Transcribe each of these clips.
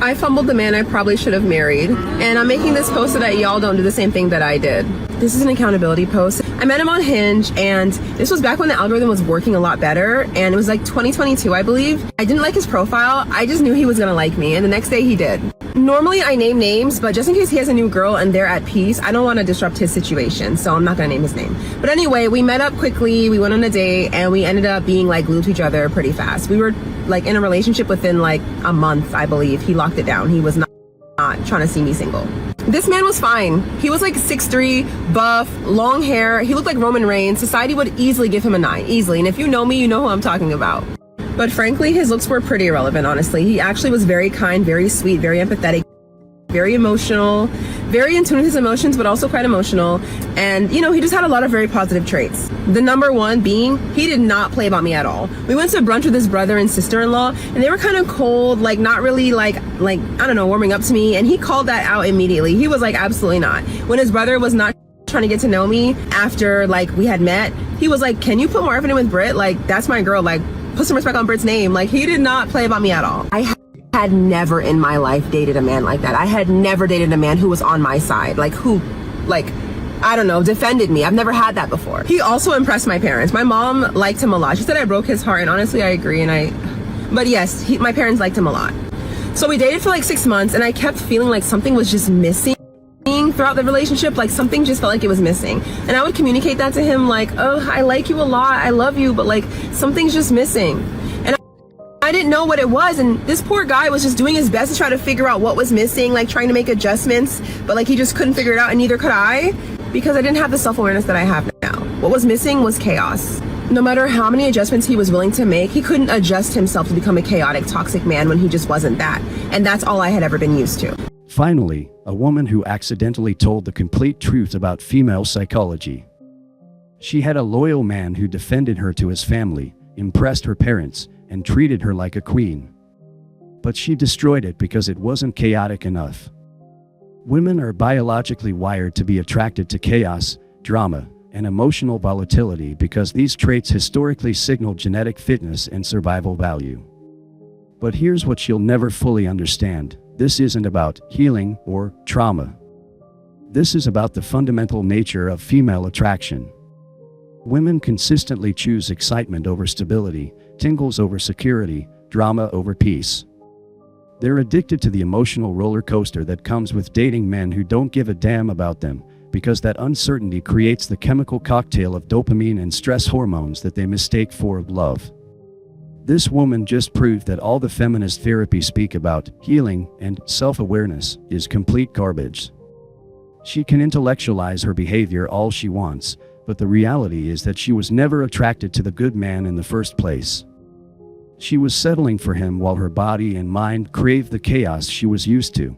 I fumbled the man I probably should have married, and I'm making this post so that y'all don't do the same thing that I did. This is an accountability post. I met him on Hinge, and this was back when the algorithm was working a lot better, and it was like 2022, I believe. I didn't like his profile. I just knew he was gonna like me, and the next day he did. Normally I name names, but just in case he has a new girl and they're at peace, I don't want to disrupt his situation, so I'm not gonna name his name. But anyway, we met up quickly, we went on a date, and we ended up being like glued to each other pretty fast. We were like in a relationship within like a month, I believe. He locked it down. He was not trying to see me single. This man was fine. He was like 6'3", buff, long hair. He looked like Roman Reigns. Society would easily give him a 9, easily. And if you know me, you know who I'm talking about. But frankly, his looks were pretty irrelevant, honestly. He actually was very kind, very sweet, very empathetic, very emotional, very in tune with his emotions, but also quite emotional. And, you know, he just had a lot of very positive traits. The number one being, he did not play about me at all. We went to brunch with his brother and sister-in-law, and they were kind of cold, like not really like, I don't know, warming up to me. And he called that out immediately. He was like, absolutely not. When his brother was not trying to get to know me after like we had met, he was like, can you put more effort in with Britt? Like, that's my girl. Like, put some respect on Britt's name. Like, he did not play about me at all. I had never in my life dated a man like that. I had never dated a man who was on my side, like who, like, I don't know, defended me. I've never had that before. He also impressed my parents. My mom liked him a lot. She said I broke his heart, and honestly, I agree. But yes, my parents liked him a lot. So we dated for like 6 months, and I kept feeling like something was just missing throughout the relationship. Like something just felt like it was missing. And I would communicate that to him like, oh, I like you a lot. I love you, but like something's just missing. And I didn't know what it was, and this poor guy was just doing his best to try to figure out what was missing, like trying to make adjustments, but like he just couldn't figure it out, and neither could I, because I didn't have the self-awareness that I have now. What was missing was chaos. No matter how many adjustments he was willing to make, he couldn't adjust himself to become a chaotic, toxic man when he just wasn't that. And that's all I had ever been used to. Finally, a woman who accidentally told the complete truth about female psychology. She had a loyal man who defended her to his family, impressed her parents, and treated her like a queen. But she destroyed it because it wasn't chaotic enough. Women are biologically wired to be attracted to chaos, drama, and emotional volatility because these traits historically signal genetic fitness and survival value. But here's what you'll never fully understand. This isn't about healing or trauma. This is about the fundamental nature of female attraction. Women consistently choose excitement over stability, tingles over security, drama over peace. They're addicted to the emotional roller coaster that comes with dating men who don't give a damn about them, because that uncertainty creates the chemical cocktail of dopamine and stress hormones that they mistake for love. This woman just proved that all the feminist therapy speak about, healing, and self-awareness, is complete garbage. She can intellectualize her behavior all she wants, but the reality is that she was never attracted to the good man in the first place. She was settling for him while her body and mind craved the chaos she was used to.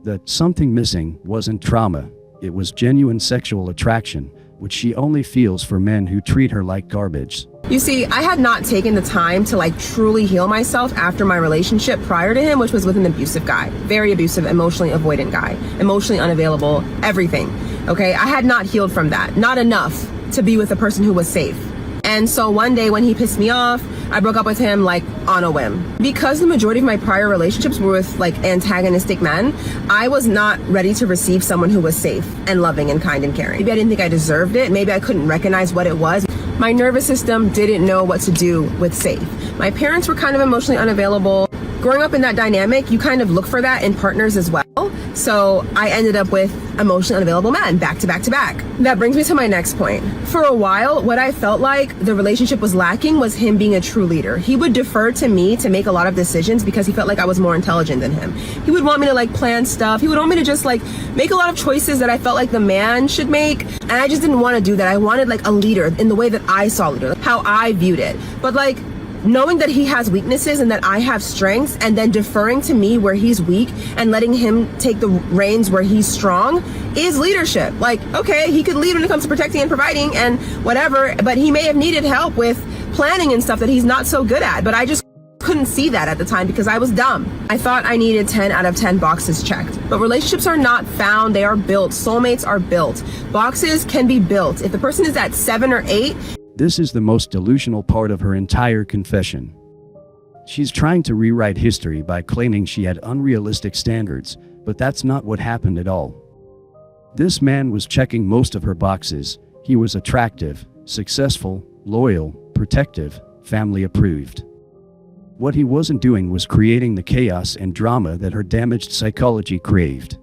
That something missing wasn't trauma, it was genuine sexual attraction, which she only feels for men who treat her like garbage. You see, I had not taken the time to like truly heal myself after my relationship prior to him, which was with an abusive guy. Very abusive, emotionally avoidant guy, emotionally unavailable, everything. Okay, I had not healed from that. Not enough to be with a person who was safe. And so one day when he pissed me off, I broke up with him like on a whim. Because the majority of my prior relationships were with like antagonistic men, I was not ready to receive someone who was safe and loving and kind and caring. Maybe I didn't think I deserved it. Maybe I couldn't recognize what it was. My nervous system didn't know what to do with safe. My parents were kind of emotionally unavailable. Growing up in that dynamic, you kind of look for that in partners as well. So I ended up with emotionally unavailable men, back to back to back. That brings me to my next point. For a while, what I felt like the relationship was lacking was him being a true leader. He would defer to me to make a lot of decisions because he felt like I was more intelligent than him. He would want me to like plan stuff. He would want me to just like make a lot of choices that I felt like the man should make. And I just didn't want to do that. I wanted like a leader in the way that I saw leader, like how I viewed it. But like, knowing that he has weaknesses and that I have strengths, and then deferring to me where he's weak and letting him take the reins where he's strong is leadership. Like, okay, he could lead when it comes to protecting and providing and whatever, but he may have needed help with planning and stuff that he's not so good at. But I just couldn't see that at the time because I was dumb. I thought I needed 10 out of 10 boxes checked. But relationships are not found, they are built. Soulmates are built. Boxes can be built. If the person is at 7 or 8, this is the most delusional part of her entire confession. She's trying to rewrite history by claiming she had unrealistic standards, but that's not what happened at all. This man was checking most of her boxes. He was attractive, successful, loyal, protective, family approved. What he wasn't doing was creating the chaos and drama that her damaged psychology craved.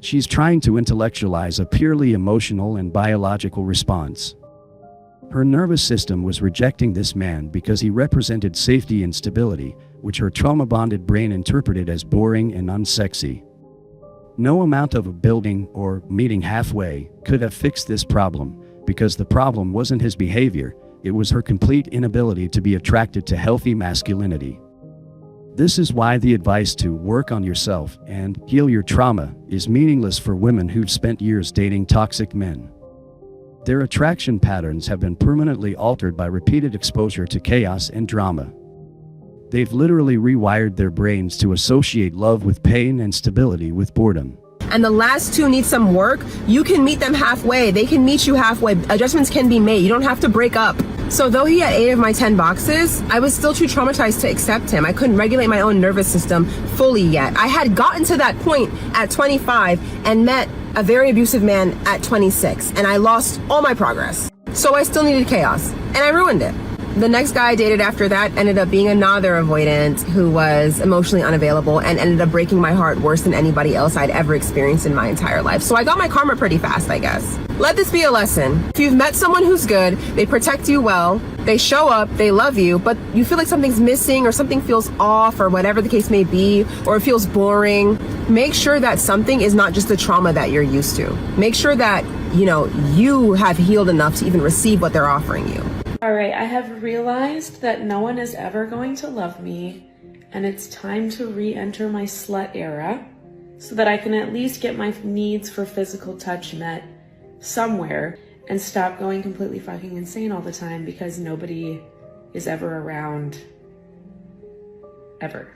She's trying to intellectualize a purely emotional and biological response. Her nervous system was rejecting this man because he represented safety and stability, which her trauma-bonded brain interpreted as boring and unsexy. No amount of a building or meeting halfway could have fixed this problem, because the problem wasn't his behavior, it was her complete inability to be attracted to healthy masculinity. This is why the advice to work on yourself and heal your trauma is meaningless for women who've spent years dating toxic men. Their attraction patterns have been permanently altered by repeated exposure to chaos and drama. They've literally rewired their brains to associate love with pain and stability with boredom. And the last two need some work, you can meet them halfway. They can meet you halfway. Adjustments can be made. You don't have to break up. So though he had 8 of my 10 boxes, I was still too traumatized to accept him. I couldn't regulate my own nervous system fully yet. I had gotten to that point at 25 and met a very abusive man at 26, and I lost all my progress. So I still needed chaos, and I ruined it. The next guy I dated after that ended up being another avoidant who was emotionally unavailable and ended up breaking my heart worse than anybody else I'd ever experienced in my entire life. So I got my karma pretty fast, I guess. Let this be a lesson. If you've met someone who's good, they protect you well, they show up, they love you, but you feel like something's missing or something feels off or whatever the case may be, or it feels boring, make sure that something is not just the trauma that you're used to. Make sure that, you have healed enough to even receive what they're offering you. All right, I have realized that no one is ever going to love me, and it's time to re-enter my slut era so that I can at least get my needs for physical touch met somewhere and stop going completely fucking insane all the time because nobody is ever around, ever.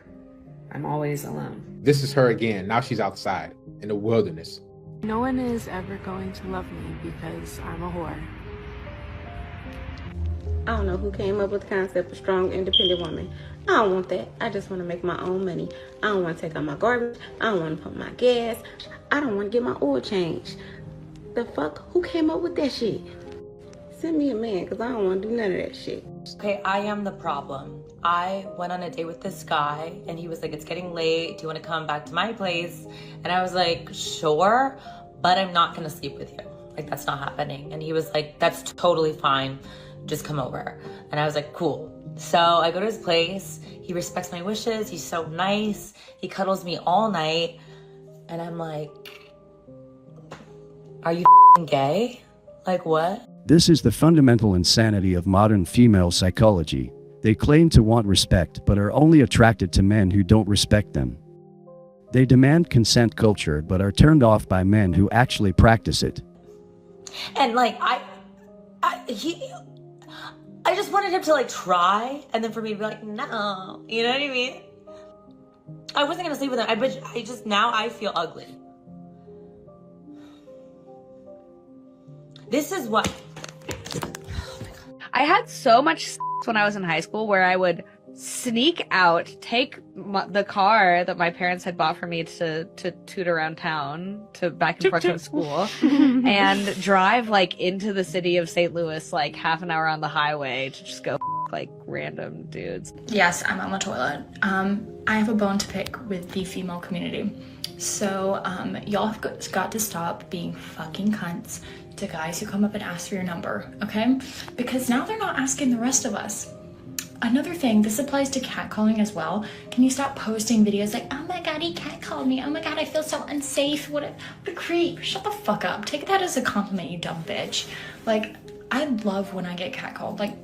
I'm always alone. This is her again. Now she's outside in the wilderness. No one is ever going to love me because I'm a whore. I don't know who came up with the concept of strong, independent woman. I don't want that. I just want to make my own money. I don't want to take out my garbage. I don't want to pump my gas. I don't want to get my oil changed. The fuck? Who came up with that shit? Send me a man, because I don't want to do none of that shit. Okay, I am the problem. I went on a date with this guy, and he was like, it's getting late. Do you want to come back to my place? And I was like, sure, but I'm not going to sleep with you. Like, that's not happening. And he was like, that's totally fine. Just come over. And I was like, cool. So I go to his place. He respects my wishes. He's so nice. He cuddles me all night. And I'm like, are you gay? Like, what? This is the fundamental insanity of modern female psychology. They claim to want respect, but are only attracted to men who don't respect them. They demand consent culture, but are turned off by men who actually practice it. And like, I just wanted him to like try, and then for me to be like, no, you know what I mean? I wasn't gonna sleep with him. I feel ugly. This is what. I had so much when I was in high school where I would sneak out, take the car that my parents had bought for me to toot around town, to back and forth from school, and drive like into the city of St. Louis, like half an hour on the highway to just go like random dudes. Yes, I'm on the toilet. I have a bone to pick with the female community. So y'all have got to stop being fucking cunts to guys who come up and ask for your number, okay? Because now they're not asking the rest of us. Another thing, this applies to catcalling as well. Can you stop posting videos like, oh my god, he catcalled me. Oh my god, I feel so unsafe. What a creep. Shut the fuck up. Take that as a compliment, you dumb bitch. Like, I love when I get catcalled. Like,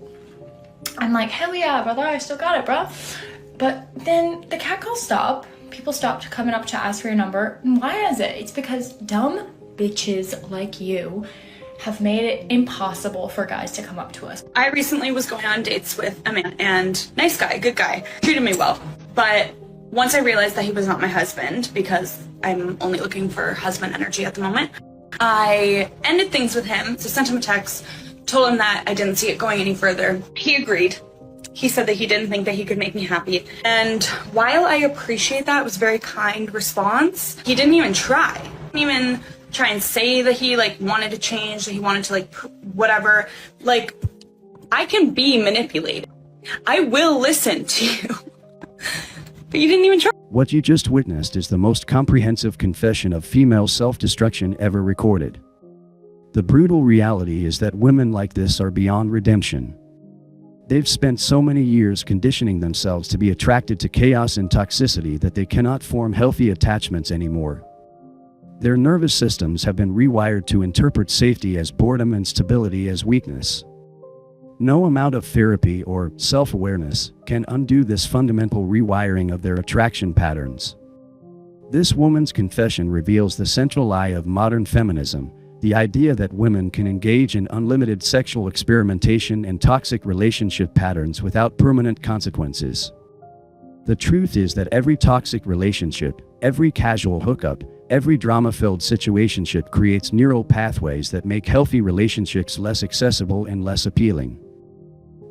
I'm like, hell yeah, brother, I still got it, bro. But then the catcalls stop. People stopped coming up to ask for your number. And why is it? It's because dumb bitches like you have made it impossible for guys to come up to us. I recently was going on dates with a man, and nice guy, good guy, treated me well. But once I realized that he was not my husband, because I'm only looking for husband energy at the moment, I ended things with him. So sent him a text, told him that I didn't see it going any further. He agreed. He said that he didn't think that he could make me happy. And while I appreciate that, it was a very kind response, he didn't even try. He didn't even try and say that he like wanted to change, that he wanted to like whatever. Like, I can be manipulated. I will listen to you. But you didn't even try. What you just witnessed is the most comprehensive confession of female self-destruction ever recorded. The brutal reality is that women like this are beyond redemption. They've spent so many years conditioning themselves to be attracted to chaos and toxicity that they cannot form healthy attachments anymore. Their nervous systems have been rewired to interpret safety as boredom and stability as weakness. No amount of therapy or self-awareness can undo this fundamental rewiring of their attraction patterns. This woman's confession reveals the central lie of modern feminism, the idea that women can engage in unlimited sexual experimentation and toxic relationship patterns without permanent consequences. The truth is that every toxic relationship, every casual hookup, every drama-filled situationship creates neural pathways that make healthy relationships less accessible and less appealing.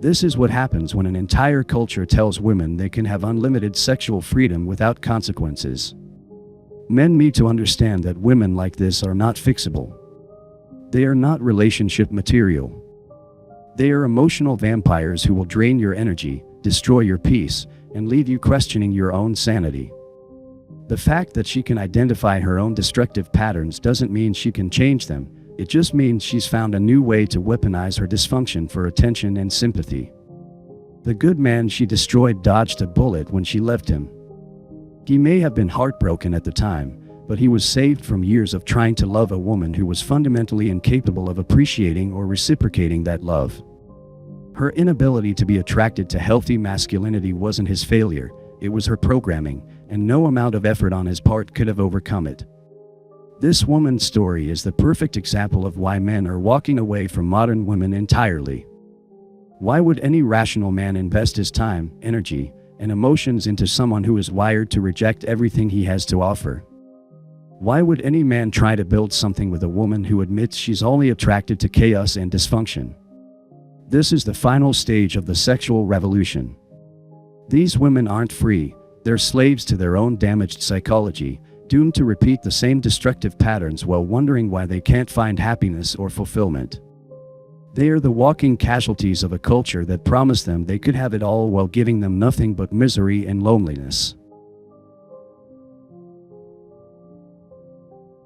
This is what happens when an entire culture tells women they can have unlimited sexual freedom without consequences. Men need to understand that women like this are not fixable. They are not relationship material. They are emotional vampires who will drain your energy, destroy your peace, and leave you questioning your own sanity. The fact that she can identify her own destructive patterns doesn't mean she can change them. It just means she's found a new way to weaponize her dysfunction for attention and sympathy. The good man she destroyed dodged a bullet when she left him. He may have been heartbroken at the time, but he was saved from years of trying to love a woman who was fundamentally incapable of appreciating or reciprocating that love. Her inability to be attracted to healthy masculinity wasn't his failure, it was her programming, and no amount of effort on his part could have overcome it. This woman's story is the perfect example of why men are walking away from modern women entirely. Why would any rational man invest his time, energy, and emotions into someone who is wired to reject everything he has to offer? Why would any man try to build something with a woman who admits she's only attracted to chaos and dysfunction? This is the final stage of the sexual revolution. These women aren't free, they're slaves to their own damaged psychology, doomed to repeat the same destructive patterns while wondering why they can't find happiness or fulfillment. They are the walking casualties of a culture that promised them they could have it all while giving them nothing but misery and loneliness.